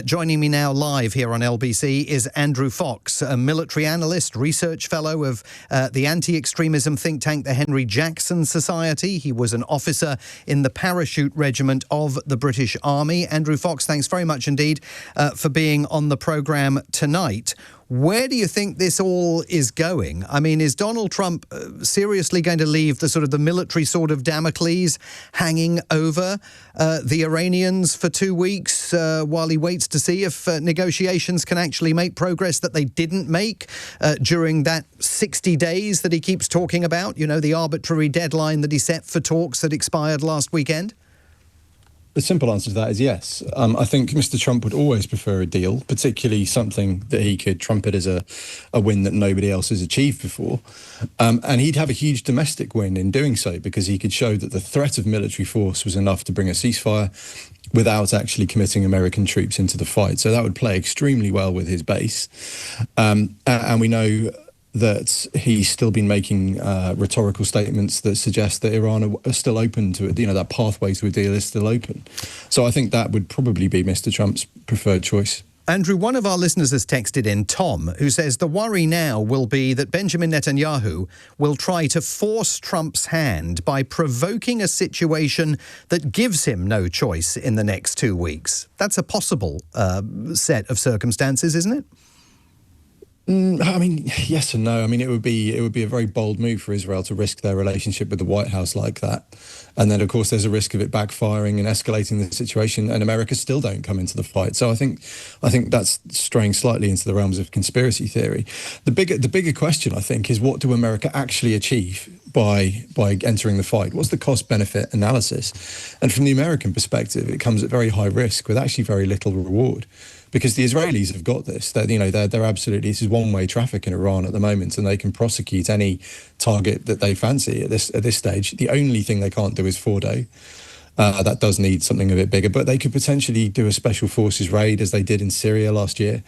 Joining me now live here on LBC is Andrew Fox, a military analyst, research fellow of the anti-extremism think tank, the Henry Jackson Society. He was an officer in the parachute regiment of the British Army. Andrew Fox, thanks very much indeed for being on the programme tonight. Where do you think this all is going? I mean, is Donald Trump seriously going to leave the military sort of Damocles hanging over the Iranians for 2 weeks while he waits to see if negotiations can actually make progress that they didn't make during that 60 days that he keeps talking about? You know, the arbitrary deadline that he set for talks that expired last weekend? The simple answer to that is yes. I think Mr. Trump would always prefer a deal, particularly something that he could trumpet as a win that nobody else has achieved before. And he'd have a huge domestic win in doing so, because he could show that the threat of military force was enough to bring a ceasefire without actually committing American troops into the fight. So that would play extremely well with his base. And we know that he's still been making rhetorical statements that suggest that Iran are still open to it. You know, that pathway to a deal is still open. So I think that would probably be Mr. Trump's preferred choice. Andrew, one of our listeners has texted in, Tom, who says the worry now will be that Benjamin Netanyahu will try to force Trump's hand by provoking a situation that gives him no choice in the next 2 weeks. That's a possible set of circumstances, isn't it? I mean, yes and no. I mean, it would be a very bold move for Israel to risk their relationship with the White House like that. And then, of course, there's a risk of it backfiring and escalating the situation, and America still don't come into the fight. So I think that's straying slightly into the realms of conspiracy theory. The bigger question, I think, is what do America actually achieve by entering the fight? What's the cost-benefit analysis? And from the American perspective, it comes at very high risk with actually very little reward. Because the Israelis have got this. They're absolutely, this is one-way traffic in Iran at the moment, and they can prosecute any target that they fancy at this stage. The only thing they can't do is Fordo. That does need something a bit bigger, but they could potentially do a special forces raid, as they did in Syria last year,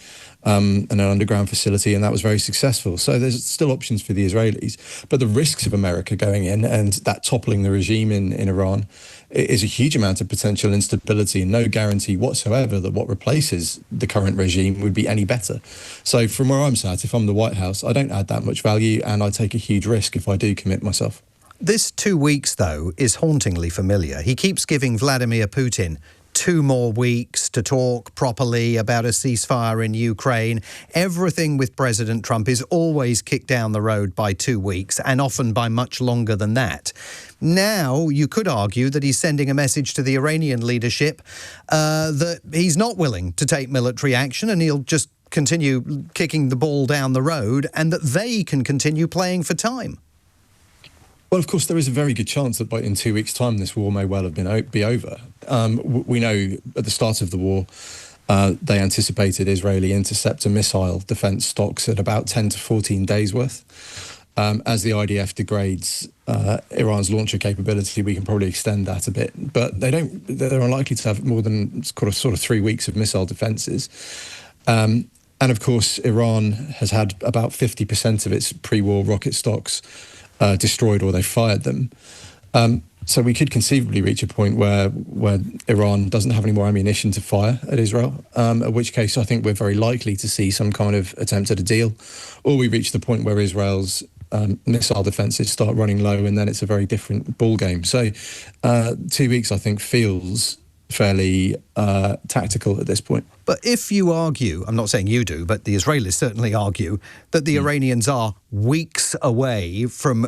and an underground facility, and that was very successful. So there's still options for the Israelis, but the risks of America going in and that toppling the regime in Iran is a huge amount of potential instability, and no guarantee whatsoever that what replaces the current regime would be any better. So from where I'm sat, if I'm the White House, I don't add that much value, and I take a huge risk if I do commit myself. This 2 weeks, though, is hauntingly familiar. He keeps giving Vladimir Putin 2 more weeks to talk properly about a ceasefire in Ukraine. Everything with President Trump is always kicked down the road by 2 weeks, and often by much longer than that. Now, you could argue that he's sending a message to the Iranian leadership that he's not willing to take military action, and he'll just continue kicking the ball down the road, and that they can continue playing for time. Well, of course, there is a very good chance that in 2 weeks' time, this war may well have be over. We know at the start of the war, they anticipated Israeli interceptor missile defence stocks at about 10 to 14 days worth. As the IDF degrades Iran's launcher capability, we can probably extend that a bit. But they're unlikely to have more than sort of 3 weeks of missile defences. And of course, Iran has had about 50% of its pre-war rocket stocks destroyed, or they fired them. So we could conceivably reach a point where Iran doesn't have any more ammunition to fire at Israel, at which case I think we're very likely to see some kind of attempt at a deal, or we reach the point where Israel's missile defences start running low, and then it's a very different ball game. So 2 weeks, I think, feels fairly tactical at this point. But if you argue, I'm not saying you do, but the Israelis certainly argue that the Iranians are weeks away from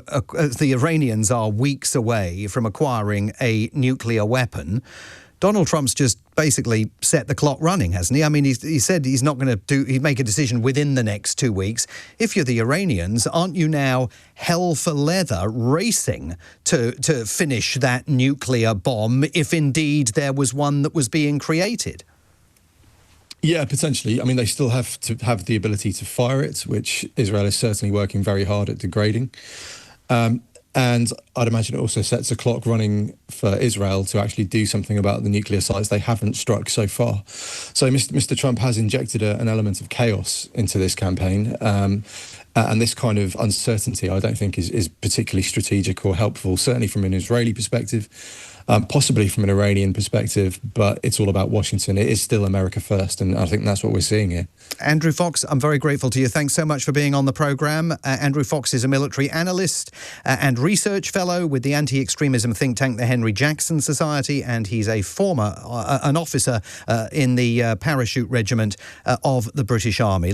acquiring a nuclear weapon, Donald Trump's just basically set the clock running, hasn't he? I mean, he said he's not going to he'd make a decision within the next 2 weeks. If you're the Iranians, aren't you now hell for leather racing to finish that nuclear bomb, if indeed there was one that was being created? Yeah, potentially. I mean, they still have to have the ability to fire it, which Israel is certainly working very hard at degrading. And I'd imagine it also sets a clock running for Israel to actually do something about the nuclear sites they haven't struck so far. So Mr. Trump has injected an element of chaos into this campaign. And this kind of uncertainty, I don't think, is particularly strategic or helpful, certainly from an Israeli perspective. possibly from an Iranian perspective, but it's all about Washington. It is still America first, and I think that's what we're seeing here. Andrew Fox, I'm very grateful to you. Thanks so much for being on the programme. Andrew Fox is a military analyst and research fellow with the anti-extremism think tank, the Henry Jackson Society, and he's a former, an officer in the parachute regiment of the British Army.